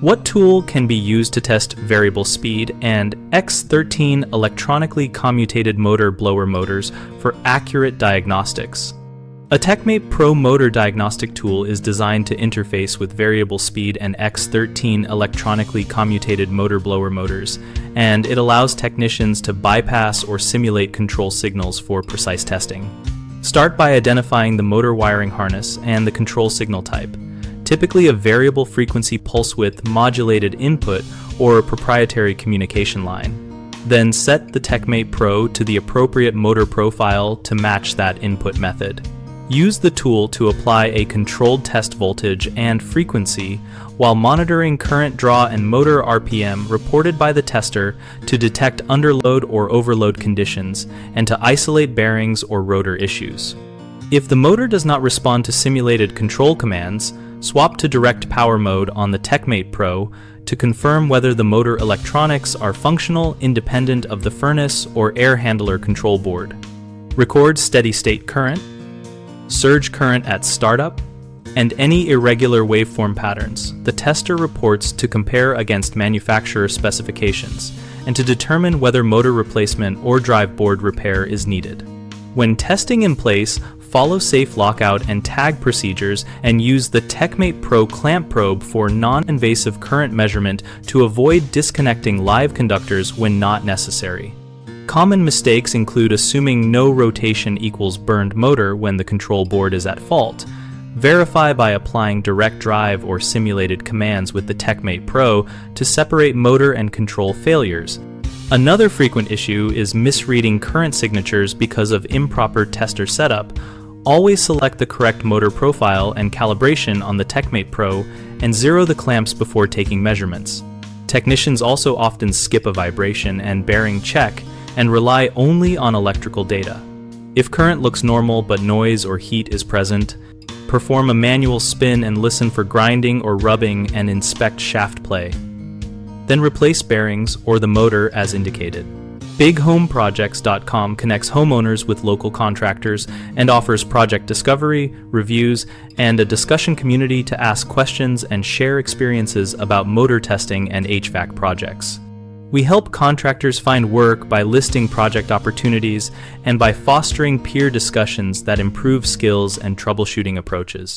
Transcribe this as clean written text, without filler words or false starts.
What tool can be used to test variable speed and X13 electronically commutated motor blower motors for accurate diagnostics? A Techmate Pro motor diagnostic tool is designed to interface with variable speed and X13 electronically commutated motor blower motors, and it allows technicians to bypass or simulate control signals for precise testing. Start by identifying the motor wiring harness and the control signal type, typically a variable frequency pulse width modulated input or a proprietary communication line. Then set the Techmate Pro to the appropriate motor profile to match that input method. Use the tool to apply a controlled test voltage and frequency while monitoring current draw and motor RPM reported by the tester to detect underload or overload conditions and to isolate bearings or rotor issues. If the motor does not respond to simulated control commands, swap to direct power mode on the Techmate Pro to confirm whether the motor electronics are functional independent of the furnace or air handler control board. Record steady-state current, surge current at startup, and any irregular waveform patterns. The tester reports to compare against manufacturer specifications and to determine whether motor replacement or drive board repair is needed. When testing in place, follow safe lockout and tag procedures and use the Techmate Pro clamp probe for non-invasive current measurement to avoid disconnecting live conductors when not necessary. Common mistakes include assuming no rotation equals burned motor when the control board is at fault. Verify by applying direct drive or simulated commands with the Techmate Pro to separate motor and control failures. Another frequent issue is misreading current signatures because of improper tester setup. Always select the correct motor profile and calibration on the Techmate Pro and zero the clamps before taking measurements. Technicians also often skip a vibration and bearing check and rely only on electrical data. If current looks normal but noise or heat is present, perform a manual spin and listen for grinding or rubbing and inspect shaft play. Then replace bearings or the motor as indicated. BigHomeProjects.com connects homeowners with local contractors and offers project discovery, reviews, and a discussion community to ask questions and share experiences about motor testing and HVAC projects. We help contractors find work by listing project opportunities and by fostering peer discussions that improve skills and troubleshooting approaches.